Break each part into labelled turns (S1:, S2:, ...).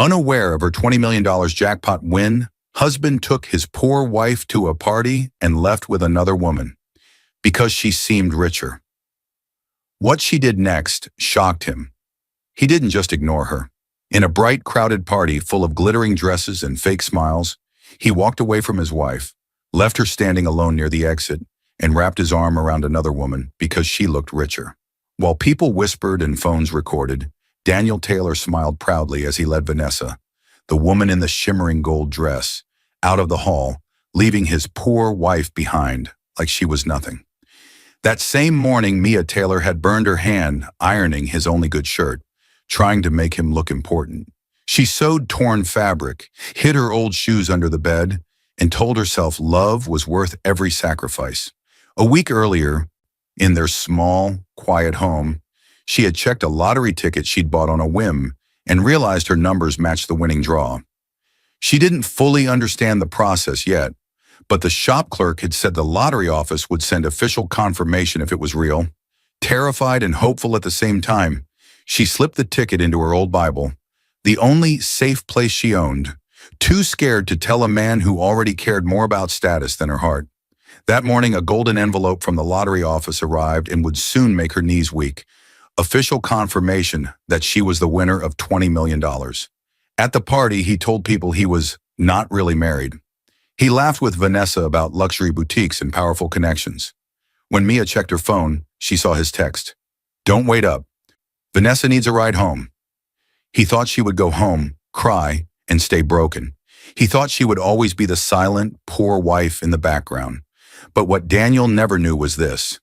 S1: Unaware of her $20 million jackpot win, husband took his poor wife to a party and left with another woman because she seemed richer. What she did next shocked him. He didn't just ignore her. In a bright, crowded party full of glittering dresses and fake smiles, he walked away from his wife, left her standing alone near the exit, and wrapped his arm around another woman because she looked richer. While people whispered and phones recorded, Daniel Taylor smiled proudly as he led Vanessa, the woman in the shimmering gold dress, out of the hall, leaving his poor wife behind like she was nothing. That same morning, Mia Taylor had burned her hand ironing his only good shirt, trying to make him look important. She sewed torn fabric, hid her old shoes under the bed, and told herself love was worth every sacrifice. A week earlier, in their small, quiet home, she had checked a lottery ticket she'd bought on a whim and realized her numbers matched the winning draw. She didn't fully understand the process yet, but the shop clerk had said the lottery office would send official confirmation if it was real. Terrified and hopeful at the same time, she slipped the ticket into her old Bible, the only safe place she owned, too scared to tell a man who already cared more about status than her heart. That morning, a golden envelope from the lottery office arrived and would soon make her knees weak. Official confirmation that she was the winner of $20 million. At the party, he told people he was not really married. He laughed with Vanessa about luxury boutiques and powerful connections. When Mia checked her phone, she saw his text. "Don't wait up. Vanessa needs a ride home." He thought she would go home, cry, and stay broken. He thought she would always be the silent, poor wife in the background. But what Daniel never knew was this.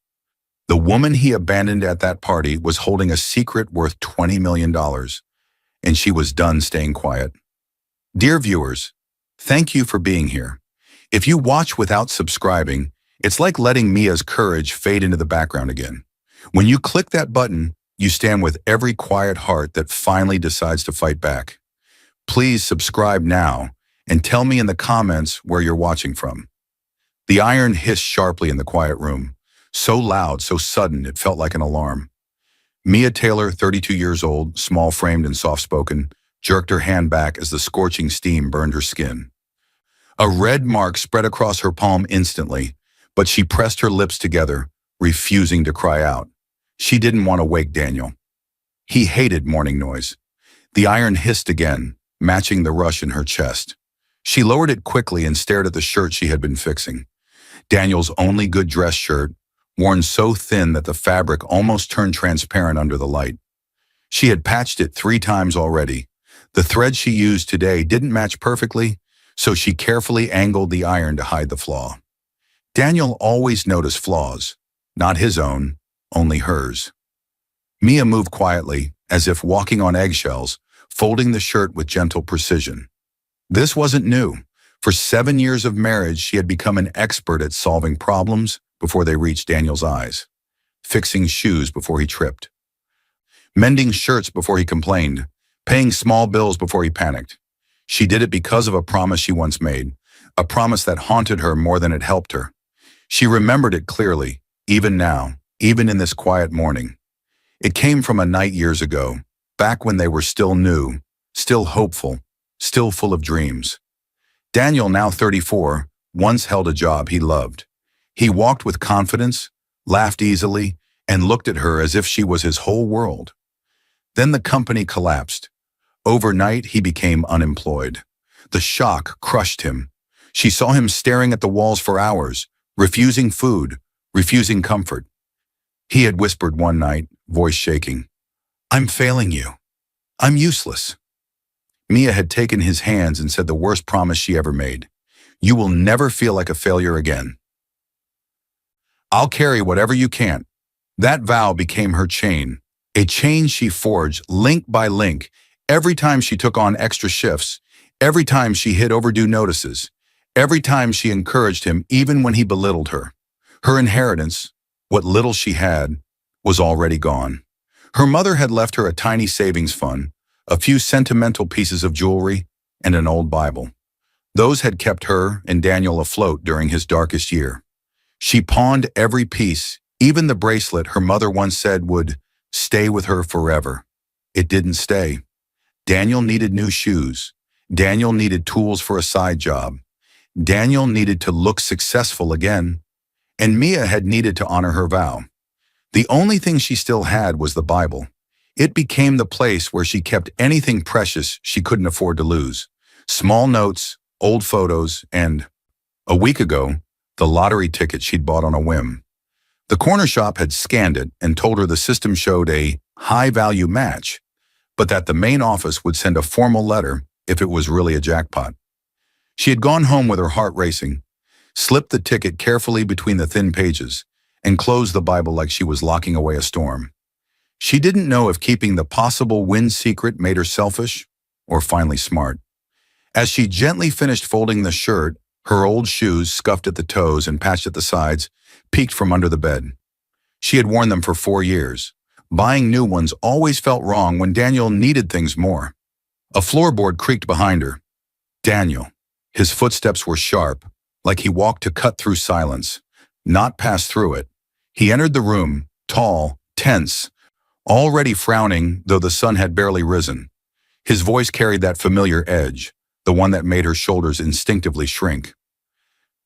S1: The woman he abandoned at that party was holding a secret worth $20 million, and she was done staying quiet. Dear viewers, thank you for being here. If you watch without subscribing, it's like letting Mia's courage fade into the background again. When you click that button, you stand with every quiet heart that finally decides to fight back. Please subscribe now and tell me in the comments where you're watching from. The iron hissed sharply in the quiet room. So loud, so sudden, it felt like an alarm. Mia Taylor, 32 years old, small-framed and soft-spoken, jerked her hand back as the scorching steam burned her skin. A red mark spread across her palm instantly, but she pressed her lips together, refusing to cry out. She didn't want to wake Daniel. He hated morning noise. The iron hissed again, matching the rush in her chest. She lowered it quickly and stared at the shirt she had been fixing. Daniel's only good dress shirt, worn so thin that the fabric almost turned transparent under the light. She had patched it 3 times already. The thread she used today didn't match perfectly, so she carefully angled the iron to hide the flaw. Daniel always noticed flaws, not his own, only hers. Mia moved quietly, as if walking on eggshells, folding the shirt with gentle precision. This wasn't new. For 7 years of marriage, she had become an expert at solving problems before they reached Daniel's eyes, fixing shoes before he tripped, mending shirts before he complained, paying small bills before he panicked. She did it because of a promise she once made, a promise that haunted her more than it helped her. She remembered it clearly, even now, even in this quiet morning. It came from a night years ago, back when they were still new, still hopeful, still full of dreams. Daniel, now 34, once held a job he loved. He walked with confidence, laughed easily, and looked at her as if she was his whole world. Then the company collapsed. Overnight, he became unemployed. The shock crushed him. She saw him staring at the walls for hours, refusing food, refusing comfort. He had whispered one night, voice shaking, "I'm failing you. I'm useless." Mia had taken his hands and said the worst promise she ever made. "You will never feel like a failure again. I'll carry whatever you can't." That vow became her chain, a chain she forged link by link, every time she took on extra shifts, every time she hid overdue notices, every time she encouraged him even when he belittled her. Her inheritance, what little she had, was already gone. Her mother had left her a tiny savings fund, a few sentimental pieces of jewelry, and an old Bible. Those had kept her and Daniel afloat during his darkest year. She pawned every piece, even the bracelet her mother once said would stay with her forever. It didn't stay. Daniel needed new shoes. Daniel needed tools for a side job. Daniel needed to look successful again. And Mia had needed to honor her vow. The only thing she still had was the Bible. It became the place where she kept anything precious she couldn't afford to lose. Small notes, old photos, and, a week ago, the lottery ticket she'd bought on a whim. The corner shop had scanned it and told her the system showed a high-value match, but that the main office would send a formal letter if it was really a jackpot. She had gone home with her heart racing, slipped the ticket carefully between the thin pages, and closed the Bible like she was locking away a storm. She didn't know if keeping the possible win secret made her selfish or finally smart. As she gently finished folding the shirt, her old shoes, scuffed at the toes and patched at the sides, peeked from under the bed. She had worn them for 4 years. Buying new ones always felt wrong when Daniel needed things more. A floorboard creaked behind her. Daniel. His footsteps were sharp, like he walked to cut through silence, not pass through it. He entered the room, tall, tense, already frowning, though the sun had barely risen. His voice carried that familiar edge, the one that made her shoulders instinctively shrink.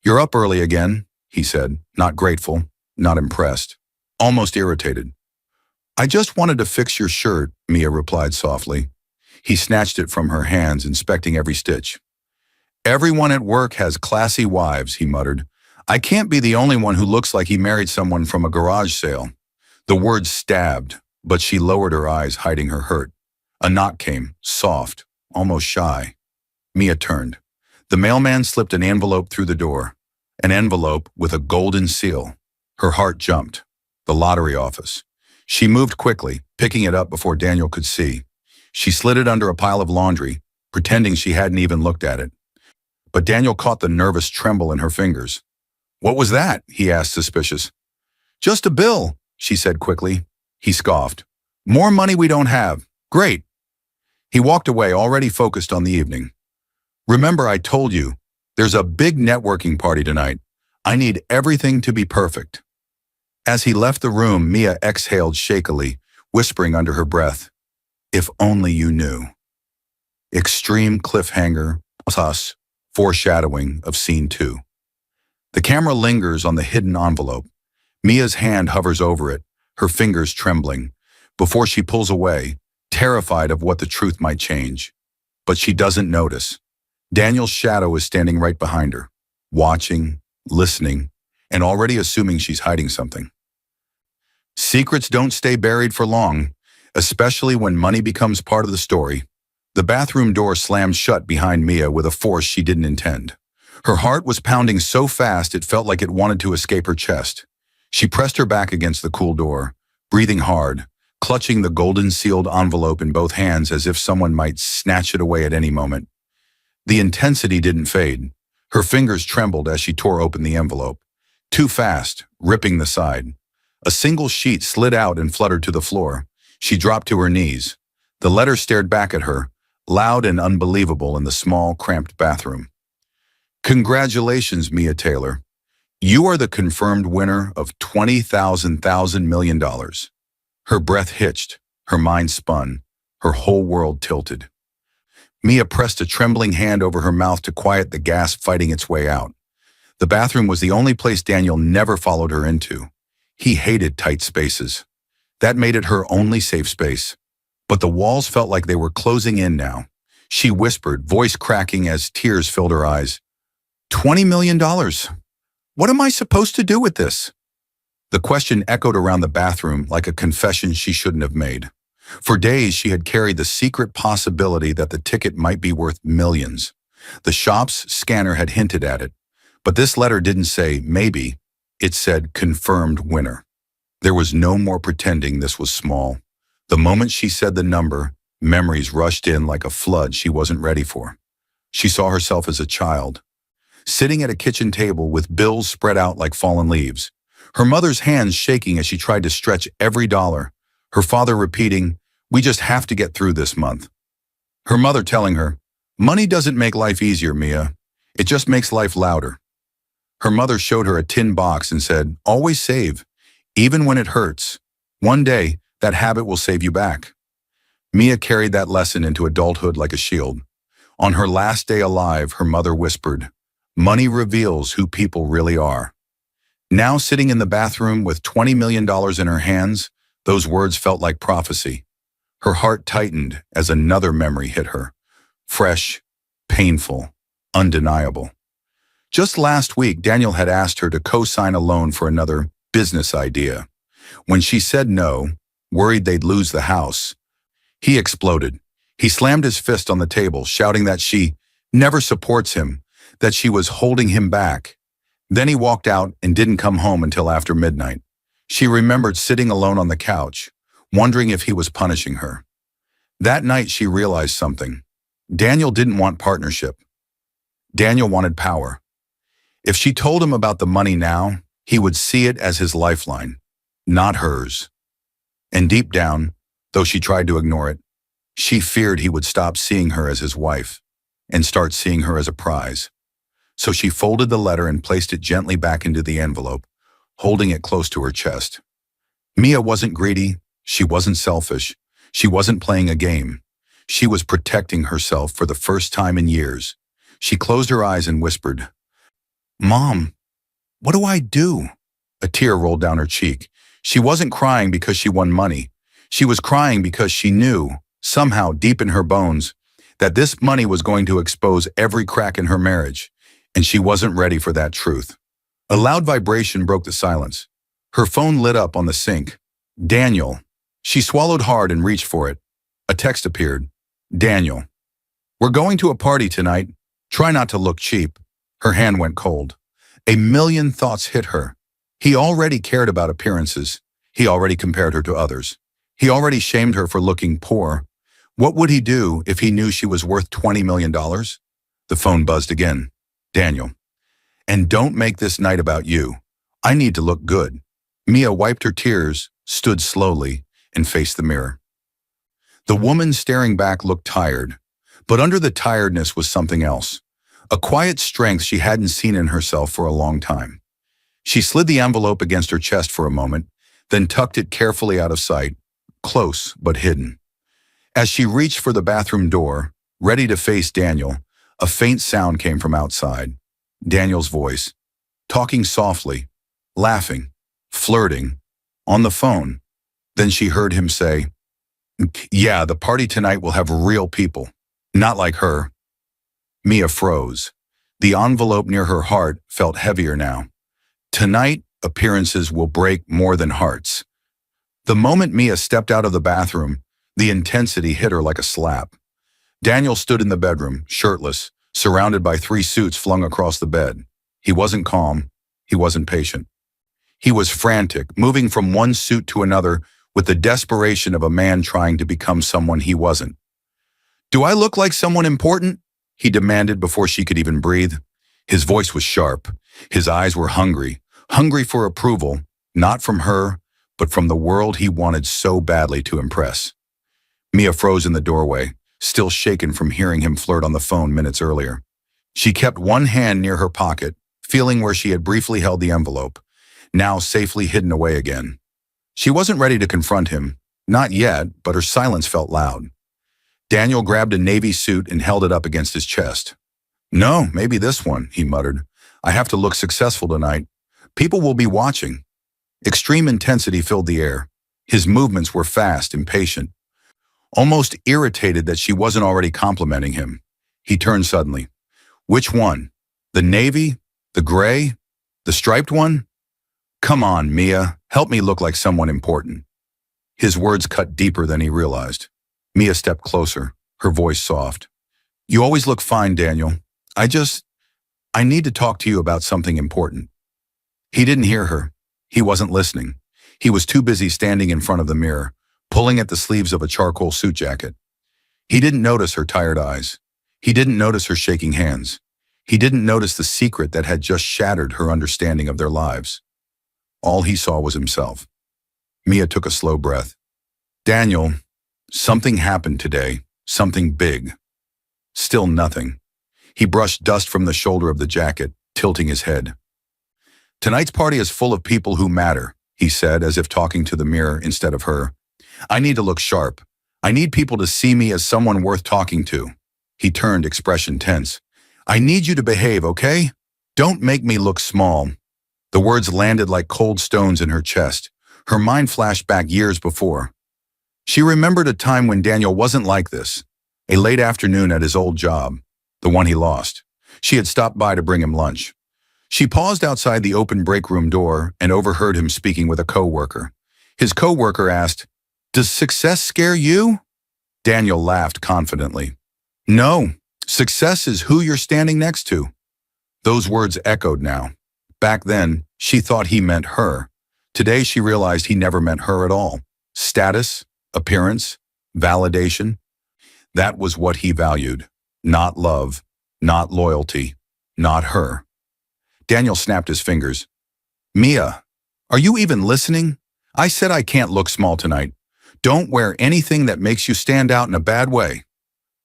S1: "You're up early again," he said, not grateful, not impressed, almost irritated. "I just wanted to fix your shirt," Mia replied softly. He snatched it from her hands, inspecting every stitch. "Everyone at work has classy wives," he muttered. "I can't be the only one who looks like he married someone from a garage sale." The words stabbed, but she lowered her eyes, hiding her hurt. A knock came, soft, almost shy. Mia turned. The mailman slipped an envelope through the door. An envelope with a golden seal. Her heart jumped. The lottery office. She moved quickly, picking it up before Daniel could see. She slid it under a pile of laundry, pretending she hadn't even looked at it. But Daniel caught the nervous tremble in her fingers. "What was that?" he asked, suspicious. "Just a bill," she said quickly. He scoffed. "More money we don't have. Great." He walked away, already focused on the evening. "Remember I told you, there's a big networking party tonight. I need everything to be perfect." As he left the room, Mia exhaled shakily, whispering under her breath, "If only you knew." Extreme cliffhanger, sus, foreshadowing of Scene 2. The camera lingers on the hidden envelope. Mia's hand hovers over it, her fingers trembling, before she pulls away, terrified of what the truth might change. But she doesn't notice. Daniel's shadow is standing right behind her, watching, listening, and already assuming she's hiding something. Secrets don't stay buried for long, especially when money becomes part of the story. The bathroom door slammed shut behind Mia with a force she didn't intend. Her heart was pounding so fast it felt like it wanted to escape her chest. She pressed her back against the cool door, breathing hard, clutching the golden-sealed envelope in both hands as if someone might snatch it away at any moment. The intensity didn't fade. Her fingers trembled as she tore open the envelope. Too fast, ripping the side. A single sheet slid out and fluttered to the floor. She dropped to her knees. The letter stared back at her, loud and unbelievable in the small, cramped bathroom. "Congratulations, Mia Taylor. You are the confirmed winner of $20,000 million." Her breath hitched, her mind spun, her whole world tilted. Mia pressed a trembling hand over her mouth to quiet the gasp fighting its way out. The bathroom was the only place Daniel never followed her into. He hated tight spaces. That made it her only safe space. But the walls felt like they were closing in now. She whispered, voice cracking as tears filled her eyes. $20 million. What am I supposed to do with this?" The question echoed around the bathroom like a confession she shouldn't have made. For days, she had carried the secret possibility that the ticket might be worth millions. The shop's scanner had hinted at it. But this letter didn't say maybe. It said confirmed winner. There was no more pretending this was small. The moment she said the number, memories rushed in like a flood she wasn't ready for. She saw herself as a child, sitting at a kitchen table with bills spread out like fallen leaves. Her mother's hands shaking as she tried to stretch every dollar. Her father repeating, "We just have to get through this month." Her mother telling her, "Money doesn't make life easier, Mia. It just makes life louder." Her mother showed her a tin box and said, "Always save, even when it hurts. One day, that habit will save you back." Mia carried that lesson into adulthood like a shield. On her last day alive, her mother whispered, "Money reveals who people really are." Now sitting in the bathroom with $20 million in her hands, those words felt like prophecy. Her heart tightened as another memory hit her. Fresh, painful, undeniable. Just last week, Daniel had asked her to co-sign a loan for another business idea. When she said no, worried they'd lose the house, he exploded. He slammed his fist on the table, shouting that she never supports him, that she was holding him back. Then he walked out and didn't come home until after midnight. She remembered sitting alone on the couch, wondering if he was punishing her. That night she realized something. Daniel didn't want partnership. Daniel wanted power. If she told him about the money now, he would see it as his lifeline, not hers. And deep down, though she tried to ignore it, she feared he would stop seeing her as his wife and start seeing her as a prize. So she folded the letter and placed it gently back into the envelope, holding it close to her chest. Mia wasn't greedy. She wasn't selfish. She wasn't playing a game. She was protecting herself for the first time in years. She closed her eyes and whispered, "Mom, what do I do?" A tear rolled down her cheek. She wasn't crying because she won money. She was crying because she knew, somehow deep in her bones, that this money was going to expose every crack in her marriage, and she wasn't ready for that truth. A loud vibration broke the silence. Her phone lit up on the sink. Daniel. She swallowed hard and reached for it. A text appeared. Daniel. "We're going to a party tonight. Try not to look cheap." Her hand went cold. A million thoughts hit her. He already cared about appearances. He already compared her to others. He already shamed her for looking poor. What would he do if he knew she was worth $20 million? The phone buzzed again. Daniel. "And don't make this night about you. I need to look good." Mia wiped her tears, stood slowly, and faced the mirror. The woman staring back looked tired, but under the tiredness was something else. A quiet strength she hadn't seen in herself for a long time. She slid the envelope against her chest for a moment, then tucked it carefully out of sight, close but hidden. As she reached for the bathroom door, ready to face Daniel, a faint sound came from outside. Daniel's voice, talking softly, laughing, flirting, on the phone. Then she heard him say, "Yeah, the party tonight will have real people, not like her." Mia froze. The envelope near her heart felt heavier now. Tonight, appearances will break more than hearts. The moment Mia stepped out of the bathroom, the intensity hit her like a slap. Daniel stood in the bedroom, shirtless, surrounded by 3 suits flung across the bed. He wasn't calm. He wasn't patient. He was frantic, moving from one suit to another with the desperation of a man trying to become someone he wasn't. "Do I look like someone important?" he demanded before she could even breathe. His voice was sharp. His eyes were hungry, hungry for approval, not from her, but from the world he wanted so badly to impress. Mia froze in the doorway, still shaken from hearing him flirt on the phone minutes earlier. She kept one hand near her pocket, feeling where she had briefly held the envelope, now safely hidden away again. She wasn't ready to confront him, not yet, but her silence felt loud. Daniel grabbed a navy suit and held it up against his chest. "No, maybe this one," he muttered. "I have to look successful tonight. People will be watching." Extreme intensity filled the air. His movements were fast, impatient, almost irritated that she wasn't already complimenting him. He turned suddenly. "Which one? The navy? The gray? The striped one? Come on, Mia, help me look like someone important." His words cut deeper than he realized. Mia stepped closer, her voice soft. "You always look fine, Daniel. I need to talk to you about something important." He didn't hear her. He wasn't listening. He was too busy standing in front of the mirror, pulling at the sleeves of a charcoal suit jacket. He didn't notice her tired eyes. He didn't notice her shaking hands. He didn't notice the secret that had just shattered her understanding of their lives. All he saw was himself. Mia took a slow breath. "Daniel, something happened today, something big." Still nothing. He brushed dust from the shoulder of the jacket, tilting his head. "Tonight's party is full of people who matter," he said, as if talking to the mirror instead of her. "I need to look sharp. I need people to see me as someone worth talking to. He turned, expression tense. I need you to behave, okay? Don't make me look small. The words landed like cold stones in her chest. Her mind flashed back years before. She remembered a time when Daniel wasn't like this. A late afternoon at his old job, the one he lost. She had stopped by to bring him lunch. She paused outside the open break room door and overheard him speaking with a coworker. His coworker asked, "Does success scare you?" Daniel laughed confidently. "No, success is who you're standing next to." Those words echoed now. Back then, she thought he meant her. Today, she realized he never meant her at all. Status, appearance, validation. That was what he valued. Not love, not loyalty, not her. Daniel snapped his fingers. "Mia, are you even listening? I said I can't look small tonight. Don't wear anything that makes you stand out in a bad way.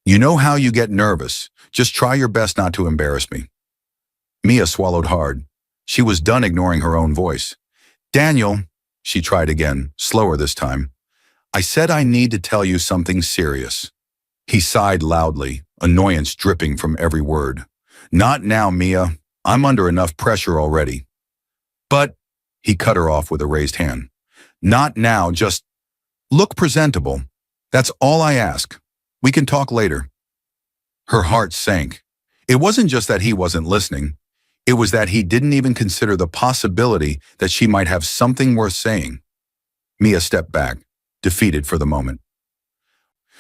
S1: You know how you get nervous. Just try your best not to embarrass me." Mia swallowed hard. She was done ignoring her own voice. "Daniel," she tried again, slower this time. "I said I need to tell you something serious." He sighed loudly, annoyance dripping from every word. "Not now, Mia. I'm under enough pressure already." "But," he cut her off with a raised hand. "Not now, just look presentable. That's all I ask. We can talk later." Her heart sank. It wasn't just that he wasn't listening. It was that he didn't even consider the possibility that she might have something worth saying. Mia stepped back, defeated for the moment.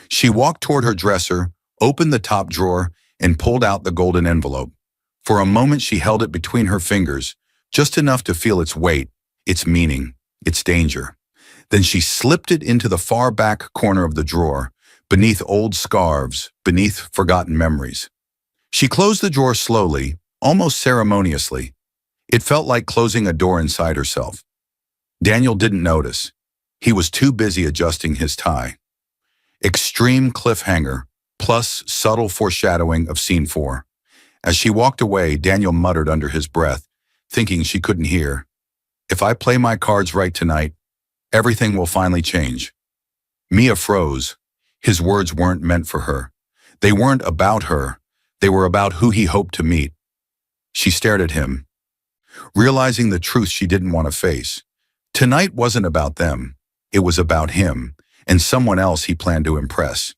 S1: She walked toward her dresser, opened the top drawer, and pulled out the golden envelope. For a moment she held it between her fingers, just enough to feel its weight, its meaning, its danger. Then she slipped it into the far back corner of the drawer, beneath old scarves, beneath forgotten memories. She closed the drawer slowly, almost ceremoniously. It felt like closing a door inside herself. Daniel didn't notice. He was too busy adjusting his tie. Extreme cliffhanger, plus subtle foreshadowing of scene 4. As she walked away, Daniel muttered under his breath, thinking she couldn't hear. "If I play my cards right tonight, everything will finally change." Mia froze. His words weren't meant for her. They weren't about her. They were about who he hoped to meet. She stared at him, realizing the truth she didn't want to face. Tonight wasn't about them. It was about him, and someone else he planned to impress.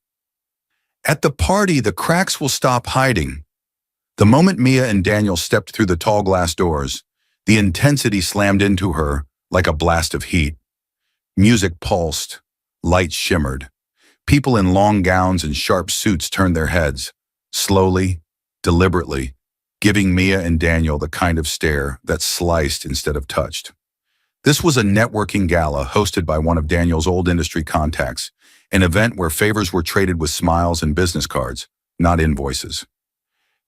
S1: At the party, the cracks will stop hiding. The moment Mia and Daniel stepped through the tall glass doors, the intensity slammed into her like a blast of heat. Music pulsed, lights shimmered. People in long gowns and sharp suits turned their heads, slowly, deliberately, giving Mia and Daniel the kind of stare that sliced instead of touched. This was a networking gala hosted by one of Daniel's old industry contacts, an event where favors were traded with smiles and business cards, not invoices.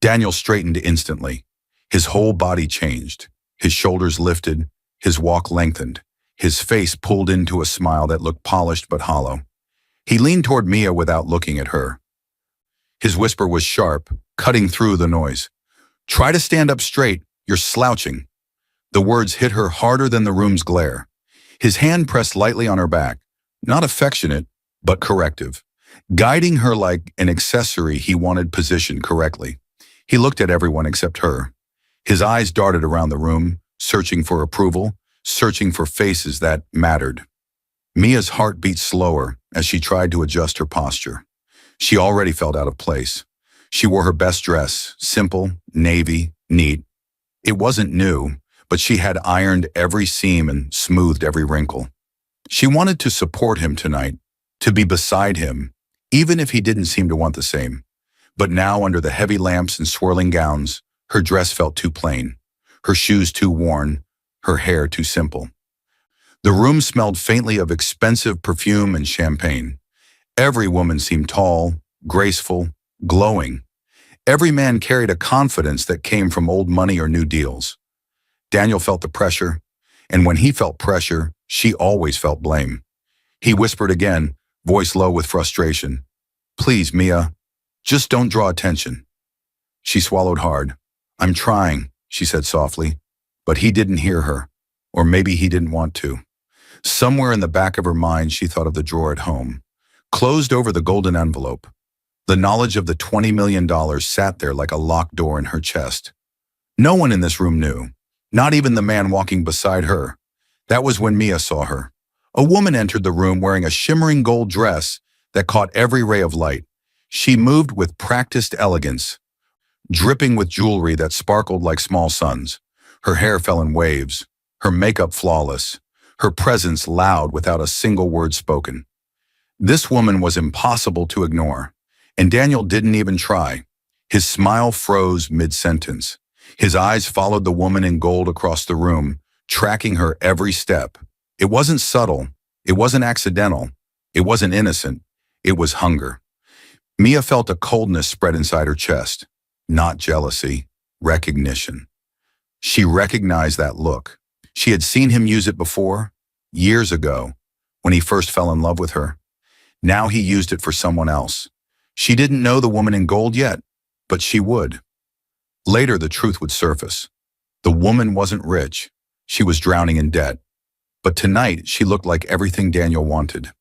S1: Daniel straightened instantly. His whole body changed. His shoulders lifted, his walk lengthened, his face pulled into a smile that looked polished but hollow. He leaned toward Mia without looking at her. His whisper was sharp, cutting through the noise. "Try to stand up straight. You're slouching." The words hit her harder than the room's glare. His hand pressed lightly on her back, not affectionate, but corrective, guiding her like an accessory he wanted positioned correctly. He looked at everyone except her. His eyes darted around the room, searching for approval, searching for faces that mattered. Mia's heart beat slower as she tried to adjust her posture. She already felt out of place. She wore her best dress, simple, navy, neat. It wasn't new, but she had ironed every seam and smoothed every wrinkle. She wanted to support him tonight, to be beside him, even if he didn't seem to want the same. But now, under the heavy lamps and swirling gowns, her dress felt too plain, her shoes too worn, her hair too simple. The room smelled faintly of expensive perfume and champagne. Every woman seemed tall, graceful, glowing. Every man carried a confidence that came from old money or new deals. Daniel felt the pressure, and when he felt pressure, she always felt blame. He whispered again, voice low with frustration, "Please, Mia, just don't draw attention." She swallowed hard. "I'm trying," she said softly, but he didn't hear her, or maybe he didn't want to. Somewhere in the back of her mind, she thought of the drawer at home, closed over the golden envelope. The knowledge of the $20 million sat there like a locked door in her chest. No one in this room knew, not even the man walking beside her. That was when Mia saw her. A woman entered the room wearing a shimmering gold dress that caught every ray of light. She moved with practiced elegance, dripping with jewelry that sparkled like small suns. Her hair fell in waves, her makeup flawless, her presence loud without a single word spoken. This woman was impossible to ignore, and Daniel didn't even try. His smile froze mid-sentence. His eyes followed the woman in gold across the room, tracking her every step. It wasn't subtle, it wasn't accidental, it wasn't innocent, it was hunger. Mia felt a coldness spread inside her chest. Not jealousy, recognition. She recognized that look. She had seen him use it before, years ago, when he first fell in love with her. Now he used it for someone else. She didn't know the woman in gold yet, but she would. Later, the truth would surface. The woman wasn't rich. She was drowning in debt. But tonight, she looked like everything Daniel wanted.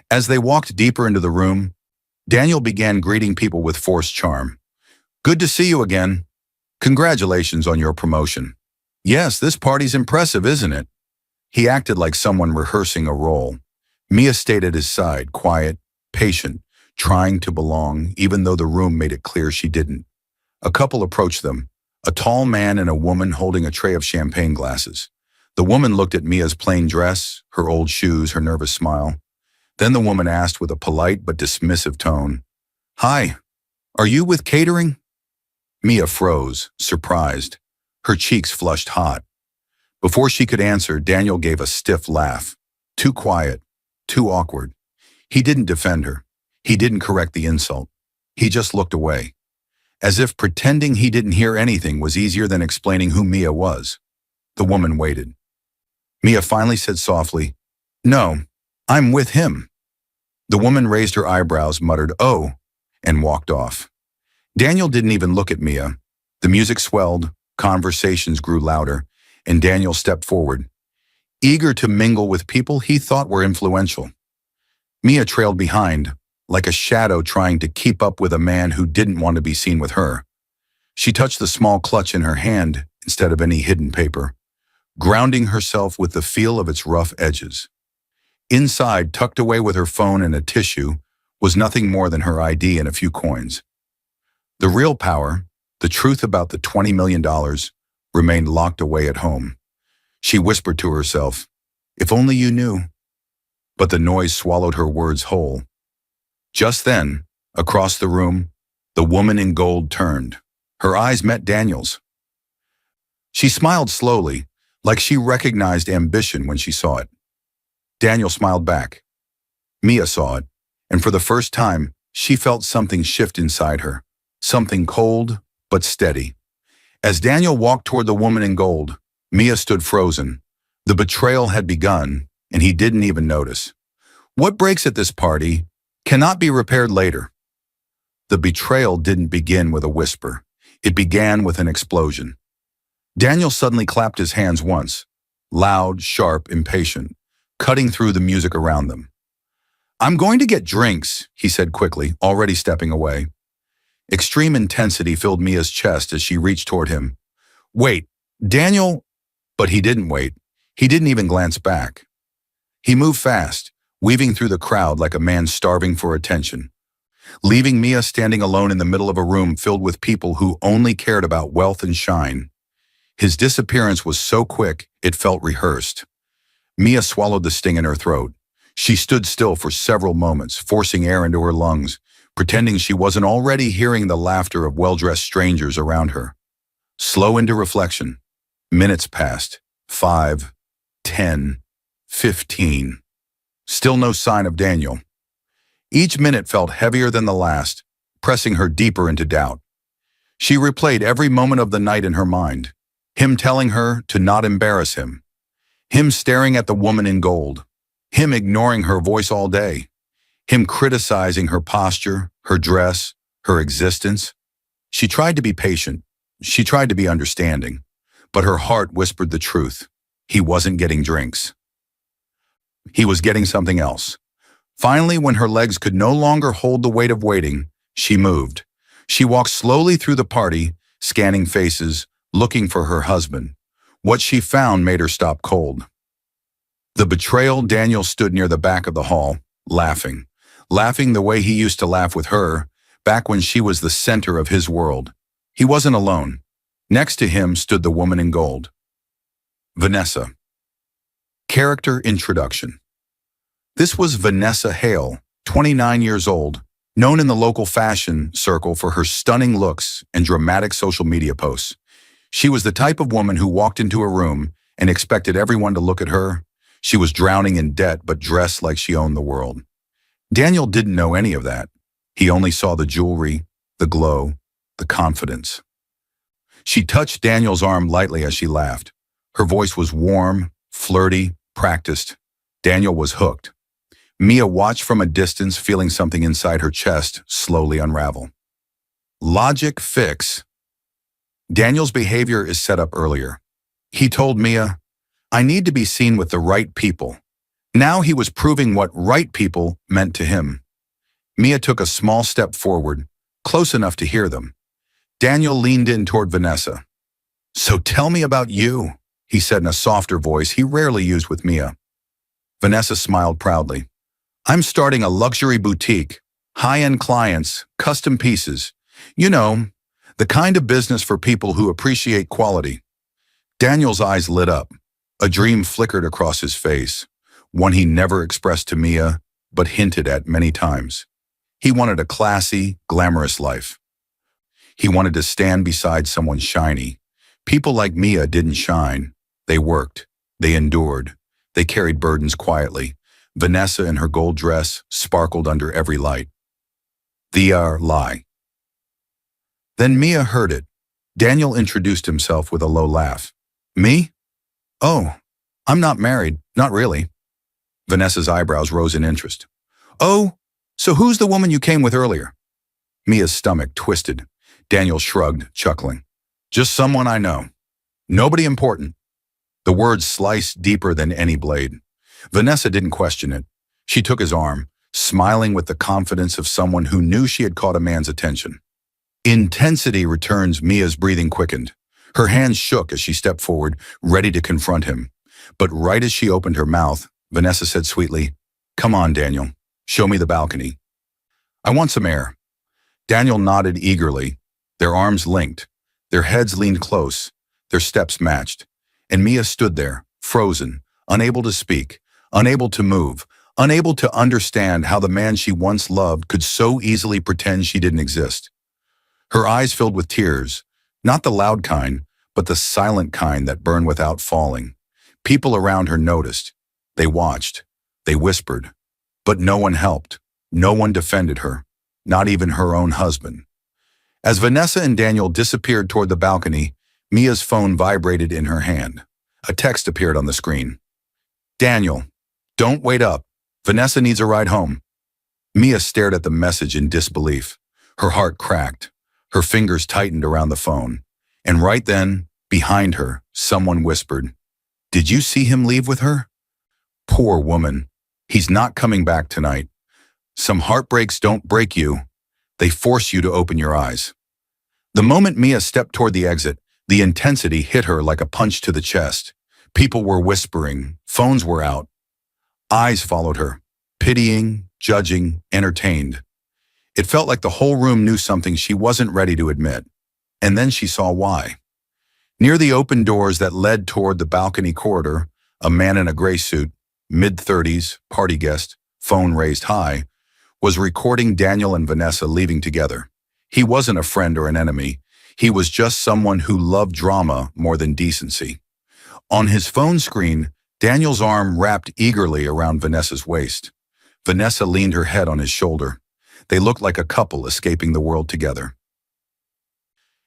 S1: As they walked deeper into the room, Daniel began greeting people with forced charm. "Good to see you again. Congratulations on your promotion. Yes, this party's impressive, isn't it?" He acted like someone rehearsing a role. Mia stayed at his side, quiet, patient, trying to belong, even though the room made it clear she didn't. A couple approached them, a tall man and a woman holding a tray of champagne glasses. The woman looked at Mia's plain dress, her old shoes, her nervous smile. Then the woman asked with a polite but dismissive tone, "Hi, are you with catering?" Mia froze, surprised. Her cheeks flushed hot. Before she could answer, Daniel gave a stiff laugh. Too quiet, too awkward. He didn't defend her. He didn't correct the insult. He just looked away, as if pretending he didn't hear anything was easier than explaining who Mia was. The woman waited. Mia finally said softly, "No, I'm with him." The woman raised her eyebrows, muttered, "Oh," and walked off. Daniel didn't even look at Mia. The music swelled, conversations grew louder, and Daniel stepped forward, eager to mingle with people he thought were influential. Mia trailed behind, like a shadow trying to keep up with a man who didn't want to be seen with her. She touched the small clutch in her hand instead of any hidden paper, grounding herself with the feel of its rough edges. Inside, tucked away with her phone and a tissue, was nothing more than her ID and a few coins. The real power, the truth about the $20 million, remained locked away at home. She whispered to herself, "If only you knew." But the noise swallowed her words whole. Just then, across the room, the woman in gold turned. Her eyes met Daniel's. She smiled slowly, like she recognized ambition when she saw it. Daniel smiled back. Mia saw it, and for the first time, she felt something shift inside her, something cold but steady. As Daniel walked toward the woman in gold, Mia stood frozen. The betrayal had begun, and he didn't even notice. What breaks at this party cannot be repaired later. The betrayal didn't begin with a whisper. It began with an explosion. Daniel suddenly clapped his hands once, loud, sharp, impatient, cutting through the music around them. "I'm going to get drinks," he said quickly, already stepping away. Extreme intensity filled Mia's chest as she reached toward him. "Wait, Daniel..." But he didn't wait. He didn't even glance back. He moved fast, weaving through the crowd like a man starving for attention, leaving Mia standing alone in the middle of a room filled with people who only cared about wealth and shine. His disappearance was so quick, it felt rehearsed. Mia swallowed the sting in her throat. She stood still for several moments, forcing air into her lungs, pretending she wasn't already hearing the laughter of well-dressed strangers around her. Slow into reflection. Minutes passed. 5, 10, 15. Still no sign of Daniel. Each minute felt heavier than the last, pressing her deeper into doubt. She replayed every moment of the night in her mind. Him telling her to not embarrass him. Him staring at the woman in gold. Him ignoring her voice all day. Him criticizing her posture, her dress, her existence. She tried to be patient. She tried to be understanding. But her heart whispered the truth. He wasn't getting drinks. He was getting something else. Finally, when her legs could no longer hold the weight of waiting, she moved. She walked slowly through the party, scanning faces, looking for her husband. What she found made her stop cold. The betrayal. Daniel stood near the back of the hall, laughing. Laughing the way he used to laugh with her, back when she was the center of his world. He wasn't alone. Next to him stood the woman in gold. Vanessa. Character introduction. This was Vanessa Hale, 29 years old, known in the local fashion circle for her stunning looks and dramatic social media posts. She was the type of woman who walked into a room and expected everyone to look at her. She was drowning in debt but dressed like she owned the world. Daniel didn't know any of that. He only saw the jewelry, the glow, the confidence. She touched Daniel's arm lightly as she laughed. Her voice was warm, flirty, practiced. Daniel was hooked. Mia watched from a distance, feeling something inside her chest slowly unravel. Logic fix. Daniel's behavior is set up earlier. He told Mia, "I need to be seen with the right people." Now he was proving what right people meant to him. Mia took a small step forward, close enough to hear them. Daniel leaned in toward Vanessa. "So tell me about you," he said in a softer voice he rarely used with Mia. Vanessa smiled proudly. "I'm starting a luxury boutique, high-end clients, custom pieces. You know, the kind of business for people who appreciate quality." Daniel's eyes lit up. A dream flickered across his face, one he never expressed to Mia, but hinted at many times. He wanted a classy, glamorous life. He wanted to stand beside someone shiny. People like Mia didn't shine. They worked. They endured. They carried burdens quietly. Vanessa in her gold dress sparkled under every light. The lie. Then Mia heard it. Daniel introduced himself with a low laugh. "Me? Oh, I'm not married, not really." Vanessa's eyebrows rose in interest. "Oh, so who's the woman you came with earlier?" Mia's stomach twisted. Daniel shrugged, chuckling. "Just someone I know. Nobody important." The words sliced deeper than any blade. Vanessa didn't question it. She took his arm, smiling with the confidence of someone who knew she had caught a man's attention. Intensity returns. Mia's breathing quickened. Her hands shook as she stepped forward, ready to confront him. But right as she opened her mouth, Vanessa said sweetly, "Come on, Daniel. Show me the balcony." "I want some air." Daniel nodded eagerly. Their arms linked. Their heads leaned close. Their steps matched. And Mia stood there, frozen, unable to speak, unable to move, unable to understand how the man she once loved could so easily pretend she didn't exist. Her eyes filled with tears, not the loud kind, but the silent kind that burn without falling. People around her noticed. They watched. They whispered. But no one helped. No one defended her, not even her own husband. As Vanessa and Daniel disappeared toward the balcony, Mia's phone vibrated in her hand. A text appeared on the screen. "Daniel, don't wait up. Vanessa needs a ride home." Mia stared at the message in disbelief. Her heart cracked. Her fingers tightened around the phone. And right then, behind her, someone whispered, "Did you see him leave with her?" Poor woman. He's not coming back tonight. Some heartbreaks don't break you. They force you to open your eyes. The moment Mia stepped toward the exit, the intensity hit her like a punch to the chest. People were whispering. Phones were out. Eyes followed her, pitying, judging, entertained. It felt like the whole room knew something she wasn't ready to admit. And then she saw why. Near the open doors that led toward the balcony corridor, a man in a gray suit, mid-30s, party guest, phone raised high, was recording Daniel and Vanessa leaving together. He wasn't a friend or an enemy. He was just someone who loved drama more than decency. On his phone screen, Daniel's arm wrapped eagerly around Vanessa's waist. Vanessa leaned her head on his shoulder. They looked like a couple escaping the world together.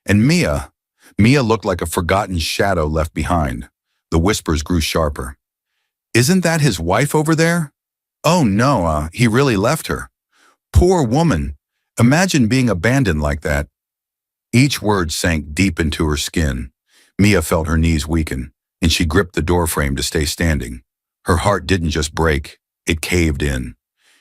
S1: And Mia looked like a forgotten shadow left behind. The whispers grew sharper. "Isn't that his wife over there? Oh no, he really left her. Poor woman. Imagine being abandoned like that." Each word sank deep into her skin. Mia felt her knees weaken, and she gripped the doorframe to stay standing. Her heart didn't just break, it caved in.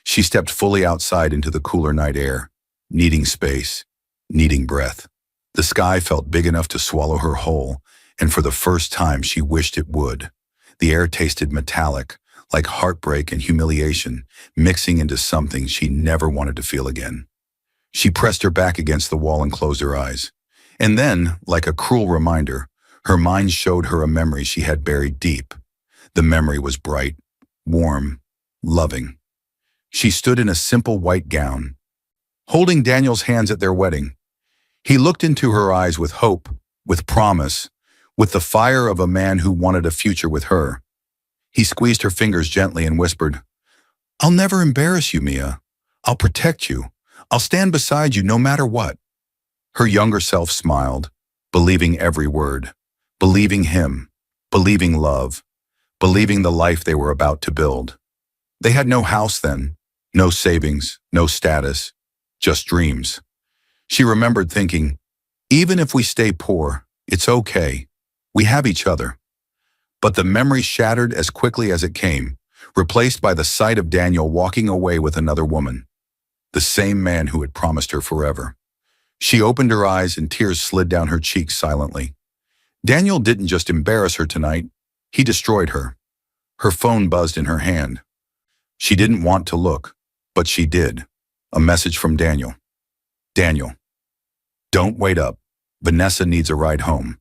S1: She stepped fully outside into the cooler night air, needing space, needing breath. The sky felt big enough to swallow her whole, and for the first time she wished it would. The air tasted metallic, like heartbreak and humiliation, mixing into something she never wanted to feel again. She pressed her back against the wall and closed her eyes. And then, like a cruel reminder, her mind showed her a memory she had buried deep. The memory was bright, warm, loving. She stood in a simple white gown, holding Daniel's hands at their wedding. He looked into her eyes with hope, with promise, with the fire of a man who wanted a future with her. He squeezed her fingers gently and whispered, "I'll never embarrass you, Mia. I'll protect you. I'll stand beside you no matter what." Her younger self smiled, believing every word, believing him, believing love, believing the life they were about to build. They had no house then, no savings, no status, just dreams. She remembered thinking, even if we stay poor, it's okay. We have each other. But the memory shattered as quickly as it came, replaced by the sight of Daniel walking away with another woman, the same man who had promised her forever. She opened her eyes and tears slid down her cheeks silently. Daniel didn't just embarrass her tonight, he destroyed her. Her phone buzzed in her hand. She didn't want to look, but she did. A message from Daniel. "Daniel, don't wait up. Vanessa needs a ride home."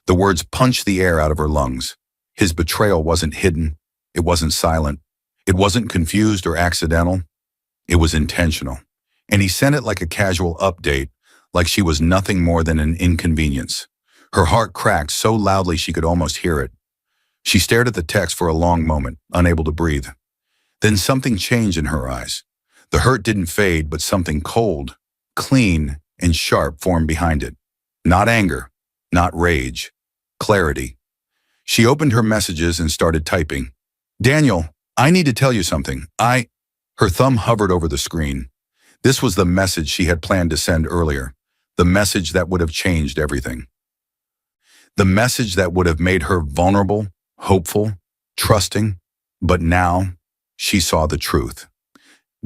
S1: The words punched the air out of her lungs. His betrayal wasn't hidden. It wasn't silent. It wasn't confused or accidental. It was intentional. And he sent it like a casual update, like she was nothing more than an inconvenience. Her heart cracked so loudly she could almost hear it. She stared at the text for a long moment, unable to breathe. Then something changed in her eyes. The hurt didn't fade, but something cold, clean, and sharp formed behind it. Not anger, not rage, clarity. She opened her messages and started typing. "Daniel, I need to tell you something. Her thumb hovered over the screen. This was the message she had planned to send earlier. The message that would have changed everything. The message that would have made her vulnerable, hopeful, trusting. But now, she saw the truth.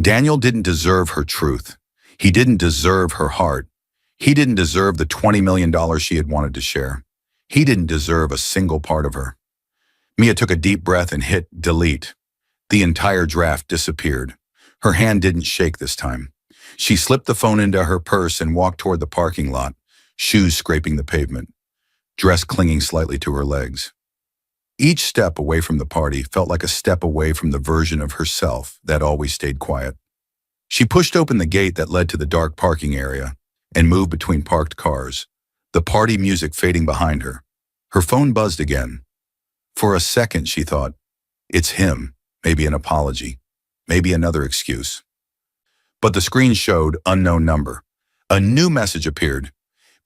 S1: Daniel didn't deserve her truth. He didn't deserve her heart. He didn't deserve the $20 million she had wanted to share. He didn't deserve a single part of her. Mia took a deep breath and hit delete. The entire draft disappeared. Her hand didn't shake this time. She slipped the phone into her purse and walked toward the parking lot, shoes scraping the pavement, dress clinging slightly to her legs. Each step away from the party felt like a step away from the version of herself that always stayed quiet. She pushed open the gate that led to the dark parking area and moved between parked cars, the party music fading behind her. Her phone buzzed again. For a second, she thought, it's him, maybe an apology, maybe another excuse. But the screen showed unknown number. A new message appeared.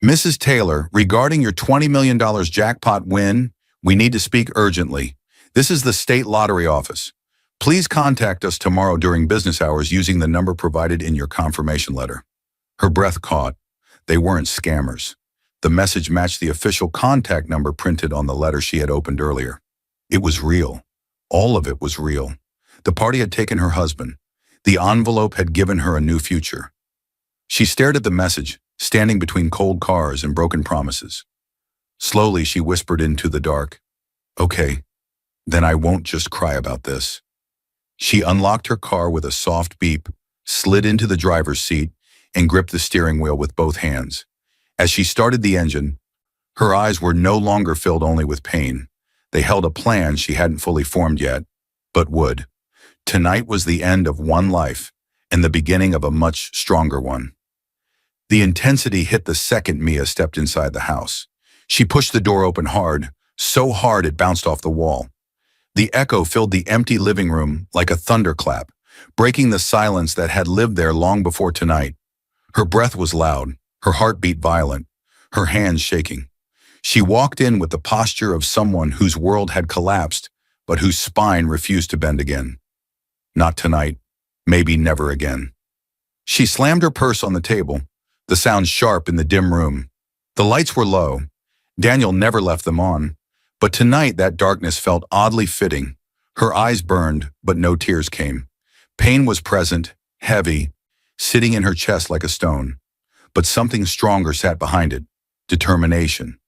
S1: "Mrs. Taylor, regarding your $20 million jackpot win, we need to speak urgently. This is the state lottery office. Please contact us tomorrow during business hours using the number provided in your confirmation letter." Her breath caught. They weren't scammers. The message matched the official contact number printed on the letter she had opened earlier. It was real. All of it was real. The party had taken her husband. The envelope had given her a new future. She stared at the message, standing between cold cars and broken promises. Slowly, she whispered into the dark, "Okay, then I won't just cry about this." She unlocked her car with a soft beep, slid into the driver's seat, and gripped the steering wheel with both hands. As she started the engine, her eyes were no longer filled only with pain. They held a plan she hadn't fully formed yet, but would. Tonight was the end of one life and the beginning of a much stronger one. The intensity hit the second Mia stepped inside the house. She pushed the door open hard, so hard it bounced off the wall. The echo filled the empty living room like a thunderclap, breaking the silence that had lived there long before tonight. Her breath was loud, her heartbeat violent, her hands shaking. She walked in with the posture of someone whose world had collapsed, but whose spine refused to bend again. Not tonight, maybe never again. She slammed her purse on the table, the sound sharp in the dim room. The lights were low. Daniel never left them on, but tonight that darkness felt oddly fitting. Her eyes burned, but no tears came. Pain was present, heavy, sitting in her chest like a stone. But something stronger sat behind it, determination.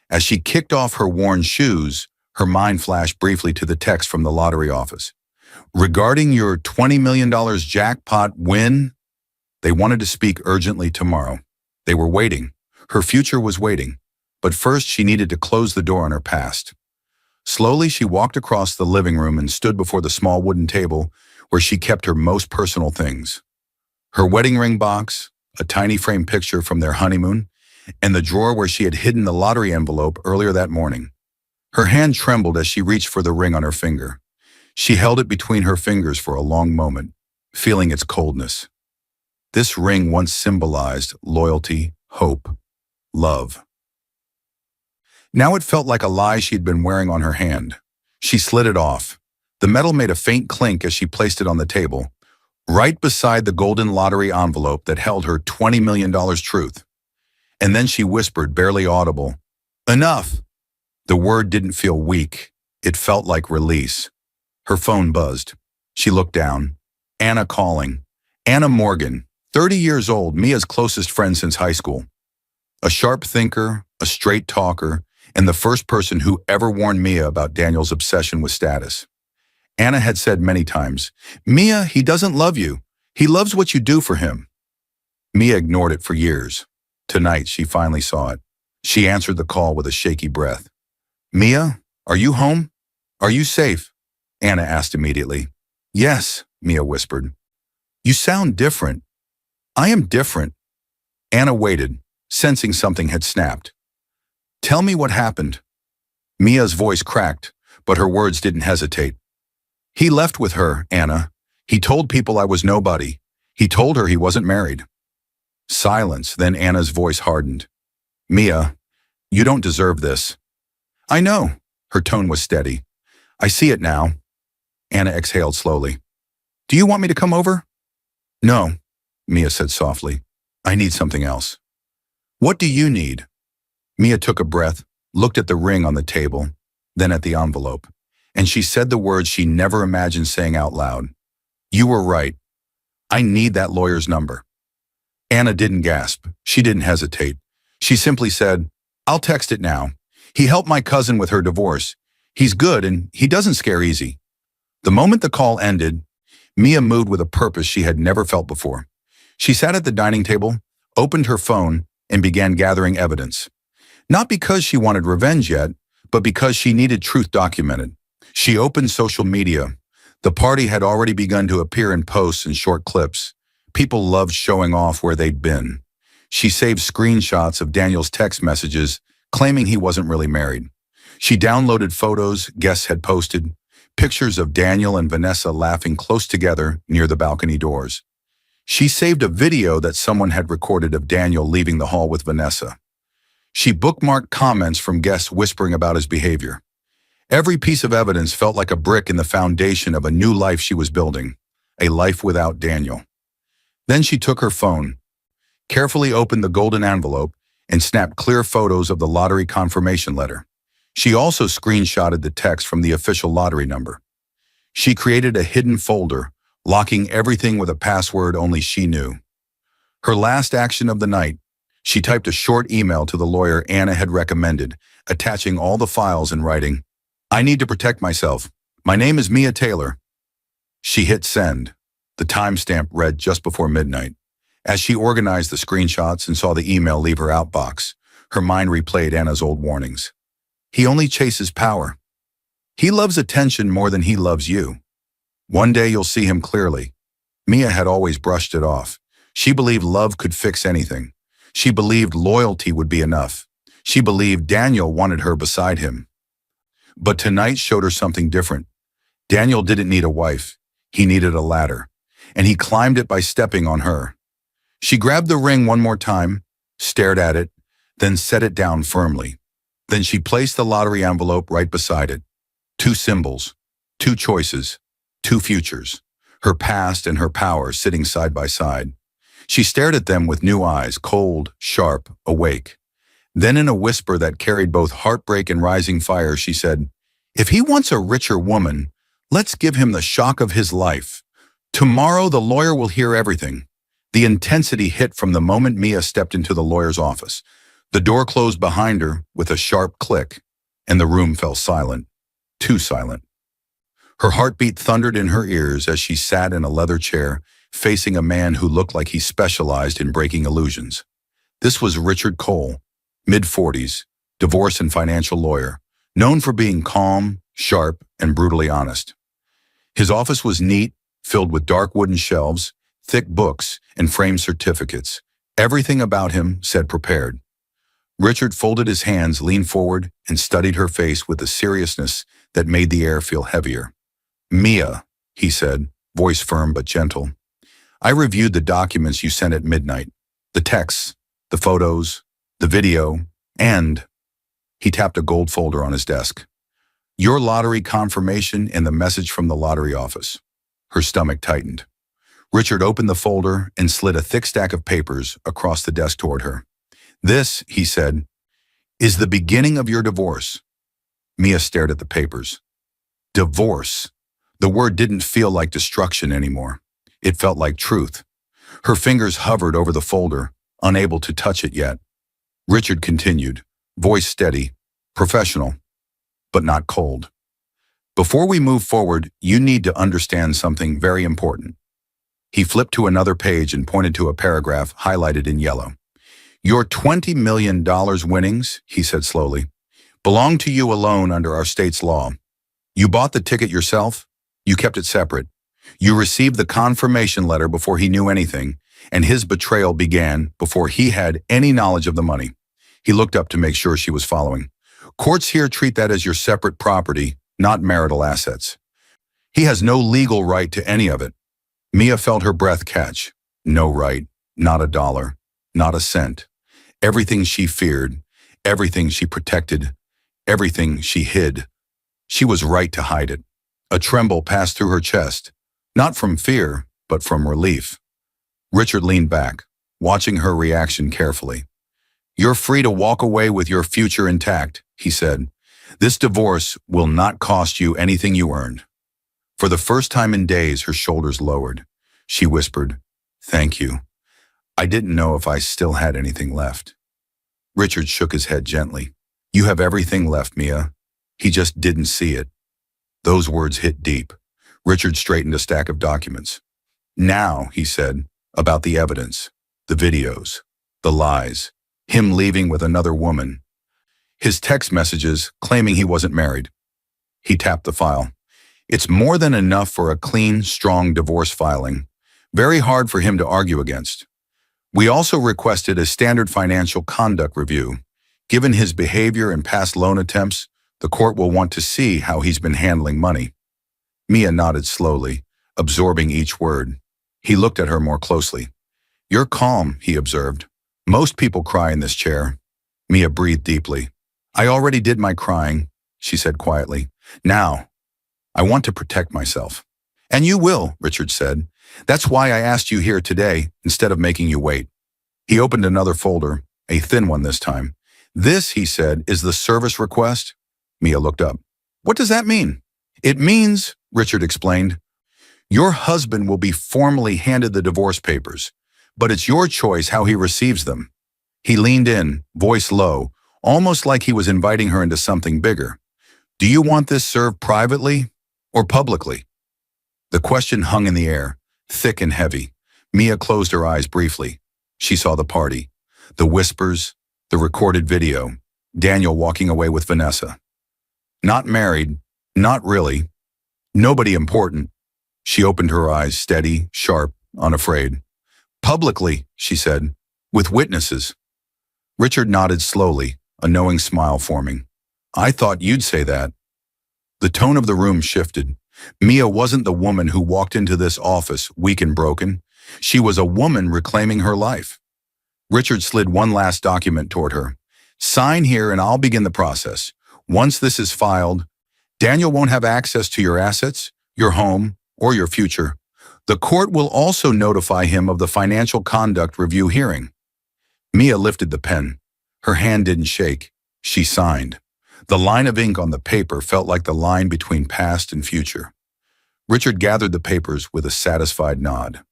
S1: As she kicked off her worn shoes, her mind flashed briefly to the text from the lottery office. Regarding your $20 million jackpot win, they wanted to speak urgently tomorrow. They were waiting. Her future was waiting. But first she needed to close the door on her past. Slowly she walked across the living room and stood before the small wooden table where she kept her most personal things. Her wedding ring box, a tiny framed picture from their honeymoon, and the drawer where she had hidden the lottery envelope earlier that morning. Her hand trembled as she reached for the ring on her finger. She held it between her fingers for a long moment, feeling its coldness. This ring once symbolized loyalty, hope, love. Now it felt like a lie she had been wearing on her hand. She slid it off. The metal made a faint clink as she placed it on the table, right beside the golden lottery envelope that held her $20 million truth. And then she whispered, barely audible, "Enough!" The word didn't feel weak. It felt like release. Her phone buzzed. She looked down. Anna calling. Anna Morgan, 30 years old, Mia's closest friend since high school. A sharp thinker, a straight talker, and the first person who ever warned Mia about Daniel's obsession with status. Anna had said many times, "Mia, he doesn't love you. He loves what you do for him." Mia ignored it for years. Tonight, she finally saw it. She answered the call with a shaky breath. "Mia, are you home? Are you safe?" Anna asked immediately. "Yes," Mia whispered. "You sound different." "I am different." Anna waited, sensing something had snapped. "Tell me what happened." Mia's voice cracked, but her words didn't hesitate. "He left with her, Anna. He told people I was nobody. He told her he wasn't married." Silence, then Anna's voice hardened. "Mia, you don't deserve this." "I know." Her tone was steady. "I see it now." Anna exhaled slowly. "Do you want me to come over?" "No," Mia said softly. "I need something else." "What do you need?" Mia took a breath, looked at the ring on the table, then at the envelope, and she said the words she never imagined saying out loud. "You were right. I need that lawyer's number." Anna didn't gasp. She didn't hesitate. She simply said, "I'll text it now. He helped my cousin with her divorce. He's good and he doesn't scare easy." The moment the call ended, Mia moved with a purpose she had never felt before. She sat at the dining table, opened her phone, and began gathering evidence. Not because she wanted revenge yet, but because she needed truth documented. She opened social media. The party had already begun to appear in posts and short clips. People loved showing off where they'd been. She saved screenshots of Daniel's text messages, claiming he wasn't really married. She downloaded photos guests had posted, pictures of Daniel and Vanessa laughing close together near the balcony doors. She saved a video that someone had recorded of Daniel leaving the hall with Vanessa. She bookmarked comments from guests whispering about his behavior. Every piece of evidence felt like a brick in the foundation of a new life she was building, a life without Daniel. Then she took her phone, carefully opened the golden envelope, and snapped clear photos of the lottery confirmation letter. She also screenshotted the text from the official lottery number. She created a hidden folder, locking everything with a password only she knew. Her last action of the night, she typed a short email to the lawyer Anna had recommended, attaching all the files and writing, "I need to protect myself. My name is Mia Taylor." She hit send. The timestamp read just before midnight. As she organized the screenshots and saw the email leave her outbox, her mind replayed Anna's old warnings. He only chases power. He loves attention more than he loves you. One day you'll see him clearly. Mia had always brushed it off. She believed love could fix anything. She believed loyalty would be enough. She believed Daniel wanted her beside him. But tonight showed her something different. Daniel didn't need a wife. He needed a ladder. And he climbed it by stepping on her. She grabbed the ring one more time, stared at it, then set it down firmly. Then she placed the lottery envelope right beside it. Two symbols, two choices, two futures, her past and her power sitting side by side. She stared at them with new eyes, cold, sharp, awake. Then in a whisper that carried both heartbreak and rising fire, she said, "If he wants a richer woman, let's give him the shock of his life. Tomorrow the lawyer will hear everything. The intensity hit from the moment Mia stepped into the lawyer's office. The door closed behind her with a sharp click, and the room fell silent. Too silent. Her heartbeat thundered in her ears as she sat in a leather chair, facing a man who looked like he specialized in breaking illusions. This was Richard Cole, mid-40s, divorce and financial lawyer, known for being calm, sharp, and brutally honest. His office was neat, filled with dark wooden shelves, thick books, and framed certificates. Everything about him said prepared. Richard folded his hands, leaned forward, and studied her face with a seriousness that made the air feel heavier. "Mia," he said, voice firm but gentle, "I reviewed the documents you sent at midnight. The texts, the photos, the video, and..." He tapped a gold folder on his desk. "Your lottery confirmation and the message from the lottery office." Her stomach tightened. Richard opened the folder and slid a thick stack of papers across the desk toward her. "This," he said, "is the beginning of your divorce." Mia stared at the papers. Divorce. The word didn't feel like destruction anymore. It felt like truth. Her fingers hovered over the folder, unable to touch it yet. Richard continued, voice steady, professional, but not cold. "Before we move forward, you need to understand something very important." He flipped to another page and pointed to a paragraph highlighted in yellow. "Your $20 million winnings," he said slowly, "belong to you alone under our state's law. You bought the ticket yourself. You kept it separate. You received the confirmation letter before he knew anything, and his betrayal began before he had any knowledge of the money." He looked up to make sure she was following. "Courts here treat that as your separate property, not marital assets. He has no legal right to any of it." Mia felt her breath catch. No right, not a dollar, not a cent. Everything she feared, everything she protected, everything she hid. She was right to hide it. A tremble passed through her chest, not from fear, but from relief. Richard leaned back, watching her reaction carefully. "You're free to walk away with your future intact," he said. "This divorce will not cost you anything you earned." For the first time in days, her shoulders lowered. She whispered, "Thank you. I didn't know if I still had anything left." Richard shook his head gently. "You have everything left, Mia. He just didn't see it." Those words hit deep. Richard straightened a stack of documents. "Now," he said, "about the evidence, the videos, the lies, him leaving with another woman, his text messages claiming he wasn't married." He tapped the file. "It's more than enough for a clean, strong divorce filing. Very hard for him to argue against. We also requested a standard financial conduct review. Given his behavior and past loan attempts, the court will want to see how he's been handling money." Mia nodded slowly, absorbing each word. He looked at her more closely. "You're calm," he observed. "Most people cry in this chair." Mia breathed deeply. "I already did my crying," she said quietly. "Now, I want to protect myself." "And you will," Richard said. "That's why I asked you here today instead of making you wait." He opened another folder, a thin one this time. "This," he said, "is the service request." Mia looked up. "What does that mean?" "It means," Richard explained, "your husband will be formally handed the divorce papers, but it's your choice how he receives them." He leaned in, voice low, almost like he was inviting her into something bigger. "Do you want this served privately or publicly?" The question hung in the air, thick and heavy. Mia closed her eyes briefly. She saw the party, the whispers, the recorded video, Daniel walking away with Vanessa. Not married, not really, nobody important. She opened her eyes, steady, sharp, unafraid. "Publicly," she said, "with witnesses." Richard nodded slowly, a knowing smile forming. "I thought you'd say that." The tone of the room shifted. Mia wasn't the woman who walked into this office weak and broken. She was a woman reclaiming her life. Richard slid one last document toward her. "Sign here and I'll begin the process. Once this is filed, Daniel won't have access to your assets, your home, or your future. The court will also notify him of the financial conduct review hearing." Mia lifted the pen. Her hand didn't shake. She signed. The line of ink on the paper felt like the line between past and future. Richard gathered the papers with a satisfied nod.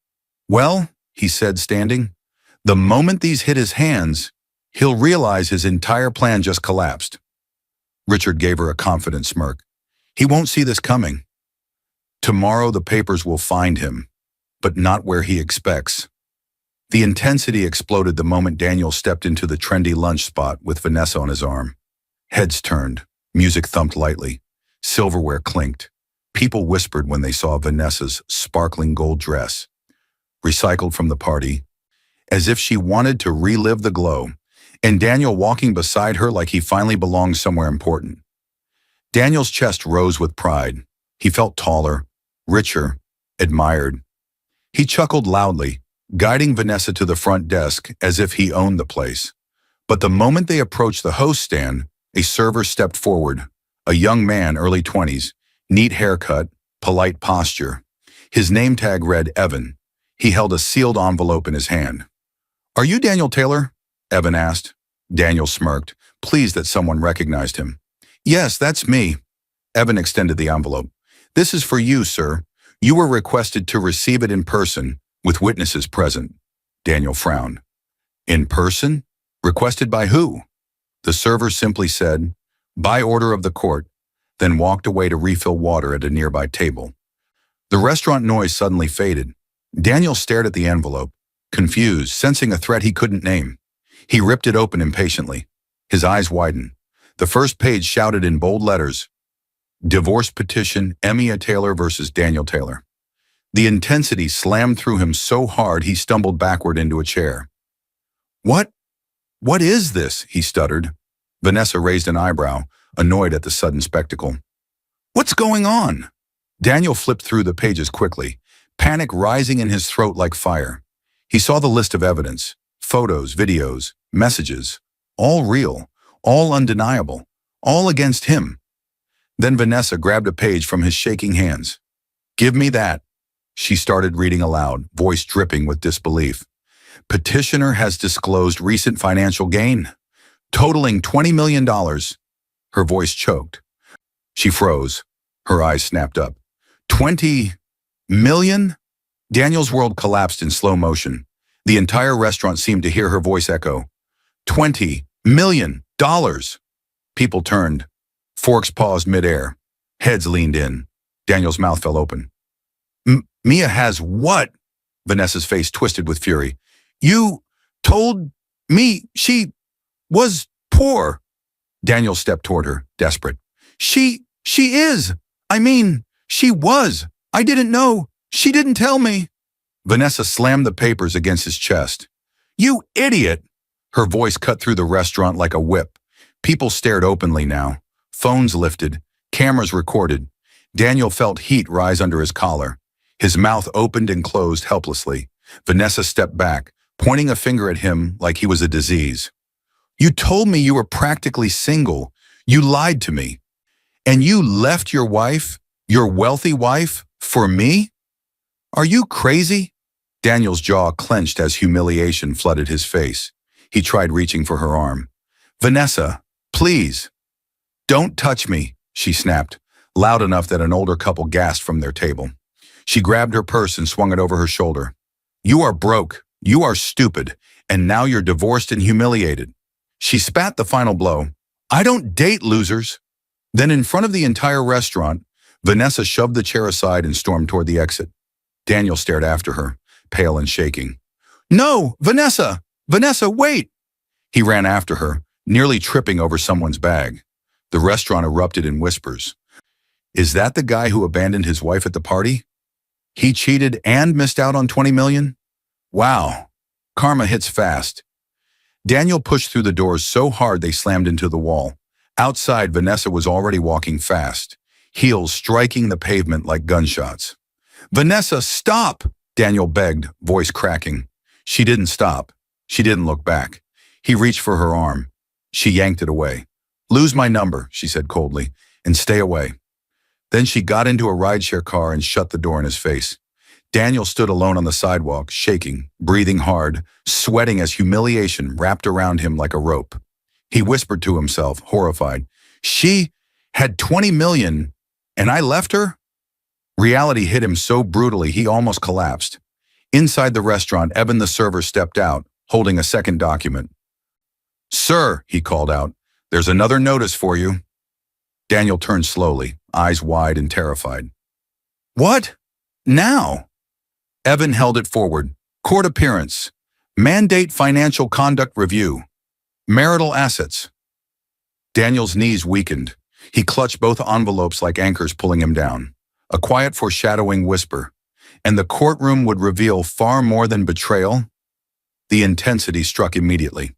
S1: Well, he said, standing, the moment these hit his hands, he'll realize his entire plan just collapsed. Richard gave her a confident smirk. He won't see this coming. Tomorrow the papers will find him, but not where he expects. The intensity exploded the moment Daniel stepped into the trendy lunch spot with Vanessa on his arm. Heads turned, music thumped lightly, silverware clinked. People whispered when they saw Vanessa's sparkling gold dress, recycled from the party, as if she wanted to relive the glow, and Daniel walking beside her like he finally belonged somewhere important. Daniel's chest rose with pride. He felt taller, richer, admired. He chuckled loudly, guiding Vanessa to the front desk as if he owned the place. But the moment they approached the host stand, a server stepped forward, a young man, early 20s, neat haircut, polite posture. His name tag read Evan. He held a sealed envelope in his hand. "Are you Daniel Taylor?" Evan asked. Daniel smirked, pleased that someone recognized him. "Yes, that's me." Evan extended the envelope. "This is for you, sir. You were requested to receive it in person, with witnesses present." Daniel frowned. "In person? Requested by who?" The server simply said, "By order of the court," then walked away to refill water at a nearby table. The restaurant noise suddenly faded. Daniel stared at the envelope, confused, sensing a threat he couldn't name. He ripped it open impatiently. His eyes widened. The first page shouted in bold letters, "Divorce petition, Emia Taylor versus Daniel Taylor." The intensity slammed through him so hard he stumbled backward into a chair. What is this?" he stuttered. Vanessa raised an eyebrow, annoyed at the sudden spectacle. "What's going on?" Daniel flipped through the pages quickly, panic rising in his throat like fire. He saw the list of evidence, photos, videos, messages, all real, all undeniable, all against him. Then Vanessa grabbed a page from his shaking hands. "Give me that." She started reading aloud, voice dripping with disbelief. "Petitioner has disclosed recent financial gain, totaling $20 million. Her voice choked. She froze. Her eyes snapped up. 20 million? Daniel's world collapsed in slow motion. The entire restaurant seemed to hear her voice echo. $20 million. People turned. Forks paused midair. Heads leaned in. Daniel's mouth fell open. Mia has what? Vanessa's face twisted with fury. You told me she was poor. Daniel stepped toward her, desperate. She is. I mean, she was. I didn't know. She didn't tell me. Vanessa slammed the papers against his chest. You idiot! Her voice cut through the restaurant like a whip. People stared openly now. Phones lifted. Cameras recorded. Daniel felt heat rise under his collar. His mouth opened and closed helplessly. Vanessa stepped back, pointing a finger at him like he was a disease. You told me you were practically single. You lied to me. And you left your wife, your wealthy wife, for me? Are you crazy? Daniel's jaw clenched as humiliation flooded his face. He tried reaching for her arm. Vanessa, please. Don't touch me, she snapped, loud enough that an older couple gasped from their table. She grabbed her purse and swung it over her shoulder. You are broke, you are stupid, and now you're divorced and humiliated. She spat the final blow. I don't date losers. Then in front of the entire restaurant, Vanessa shoved the chair aside and stormed toward the exit. Daniel stared after her, pale and shaking. No, Vanessa! Vanessa, wait! He ran after her, nearly tripping over someone's bag. The restaurant erupted in whispers. Is that the guy who abandoned his wife at the party? He cheated and missed out on $20 million? Wow, karma hits fast. Daniel pushed through the doors so hard they slammed into the wall. Outside, Vanessa was already walking fast, heels striking the pavement like gunshots. Vanessa, stop! Daniel begged, voice cracking. She didn't stop. She didn't look back. He reached for her arm. She yanked it away. Lose my number, she said coldly, and stay away. Then she got into a rideshare car and shut the door in his face. Daniel stood alone on the sidewalk, shaking, breathing hard, sweating as humiliation wrapped around him like a rope. He whispered to himself, horrified, she had $20 million, and I left her? Reality hit him so brutally he almost collapsed. Inside the restaurant, Evan the server stepped out, holding a second document. "Sir," he called out, "there's another notice for you." Daniel turned slowly, eyes wide and terrified. "What? Now?" Evan held it forward. "Court appearance. Mandate financial conduct review. Marital assets." Daniel's knees weakened. He clutched both envelopes like anchors pulling him down. A quiet foreshadowing whisper. And the courtroom would reveal far more than betrayal? The intensity struck immediately.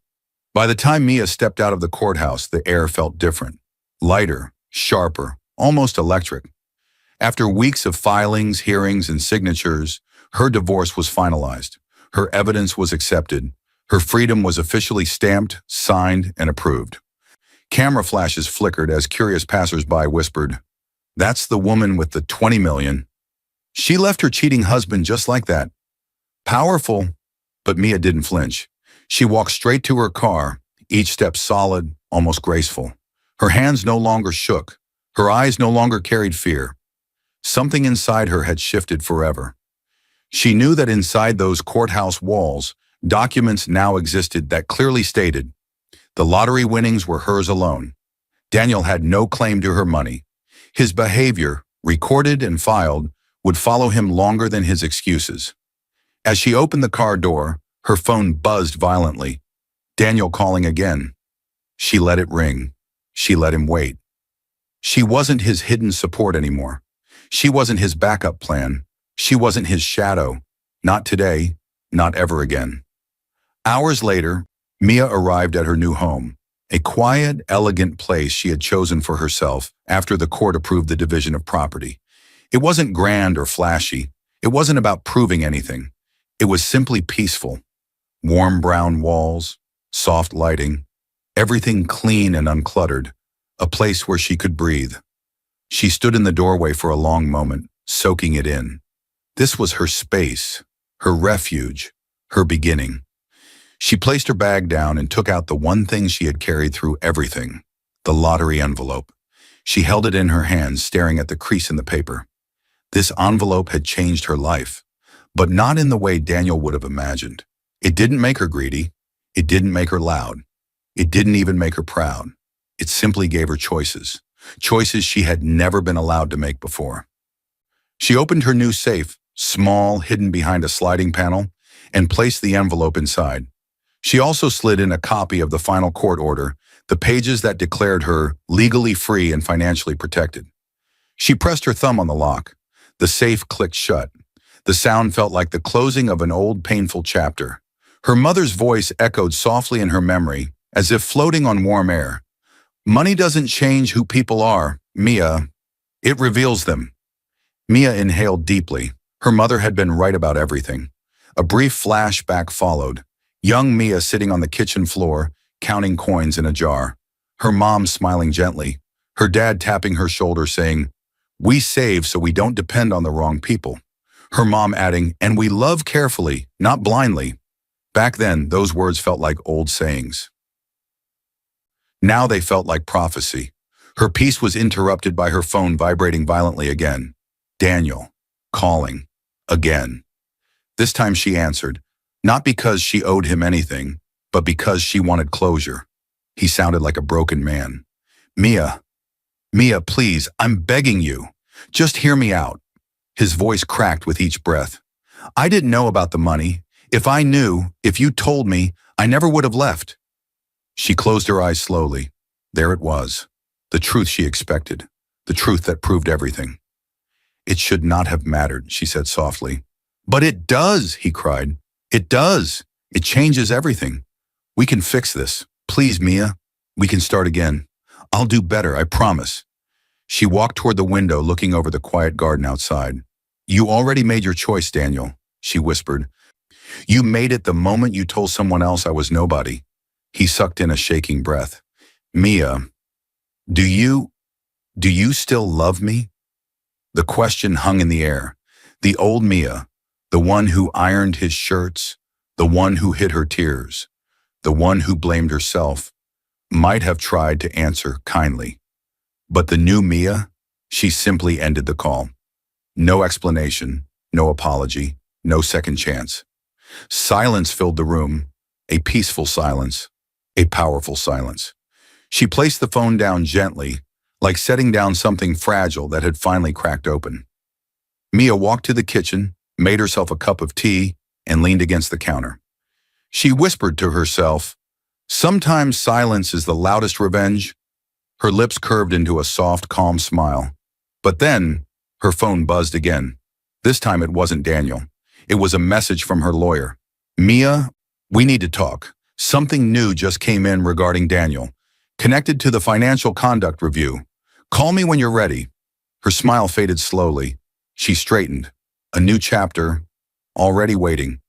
S1: By the time Mia stepped out of the courthouse, the air felt different. Lighter, sharper, almost electric. After weeks of filings, hearings, and signatures, her divorce was finalized. Her evidence was accepted. Her freedom was officially stamped, signed, and approved. Camera flashes flickered as curious passersby whispered, "That's the woman with the 20 million. She left her cheating husband just like that." Powerful, but Mia didn't flinch. She walked straight to her car, each step solid, almost graceful. Her hands no longer shook. Her eyes no longer carried fear. Something inside her had shifted forever. She knew that inside those courthouse walls, documents now existed that clearly stated, the lottery winnings were hers alone. Daniel had no claim to her money. His behavior, recorded and filed, would follow him longer than his excuses. As she opened the car door, her phone buzzed violently. Daniel calling again. She let it ring. She let him wait. She wasn't his hidden support anymore. She wasn't his backup plan. She wasn't his shadow. Not today, not ever again. Hours later, Mia arrived at her new home, a quiet, elegant place she had chosen for herself after the court approved the division of property. It wasn't grand or flashy. It wasn't about proving anything. It was simply peaceful. Warm brown walls, soft lighting, everything clean and uncluttered, a place where she could breathe. She stood in the doorway for a long moment, soaking it in. This was her space, her refuge, her beginning. She placed her bag down and took out the one thing she had carried through everything, the lottery envelope. She held it in her hands, staring at the crease in the paper. This envelope had changed her life, but not in the way Daniel would have imagined. It didn't make her greedy. It didn't make her loud. It didn't even make her proud. It simply gave her choices, choices she had never been allowed to make before. She opened her new safe, small, hidden behind a sliding panel, and placed the envelope inside. She also slid in a copy of the final court order, the pages that declared her legally free and financially protected. She pressed her thumb on the lock. The safe clicked shut. The sound felt like the closing of an old, painful chapter. Her mother's voice echoed softly in her memory, as if floating on warm air. "Money doesn't change who people are, Mia. It reveals them." Mia inhaled deeply. Her mother had been right about everything. A brief flashback followed. Young Mia sitting on the kitchen floor, counting coins in a jar. Her mom smiling gently. Her dad tapping her shoulder saying, "We save so we don't depend on the wrong people." Her mom adding, "And we love carefully, not blindly." Back then, those words felt like old sayings. Now they felt like prophecy. Her peace was interrupted by her phone vibrating violently again. Daniel, calling, again. This time she answered, not because she owed him anything, but because she wanted closure. He sounded like a broken man. Mia, please, I'm begging you. Just hear me out." His voice cracked with each breath. "I didn't know about the money. If I knew, if you told me, I never would have left." She closed her eyes slowly. There it was. The truth she expected. The truth that proved everything. "It should not have mattered," she said softly. "But it does," he cried. "It does. It changes everything. We can fix this. Please, Mia. We can start again. I'll do better, I promise." She walked toward the window, looking over the quiet garden outside. "You already made your choice, Daniel," she whispered. "You made it the moment you told someone else I was nobody." He sucked in a shaking breath. "Mia, do you still love me?" The question hung in the air. The old Mia, the one who ironed his shirts, the one who hid her tears, the one who blamed herself, might have tried to answer kindly. But the new Mia, she simply ended the call. No explanation, no apology, no second chance. Silence filled the room, a peaceful silence, a powerful silence. She placed the phone down gently, like setting down something fragile that had finally cracked open. Mia walked to the kitchen, made herself a cup of tea, and leaned against the counter. She whispered to herself, "Sometimes silence is the loudest revenge." Her lips curved into a soft, calm smile. But then, her phone buzzed again. This time it wasn't Daniel. It was a message from her lawyer. "Mia, we need to talk. Something new just came in regarding Daniel, connected to the financial conduct review. Call me when you're ready." Her smile faded slowly. She straightened. A new chapter, already waiting.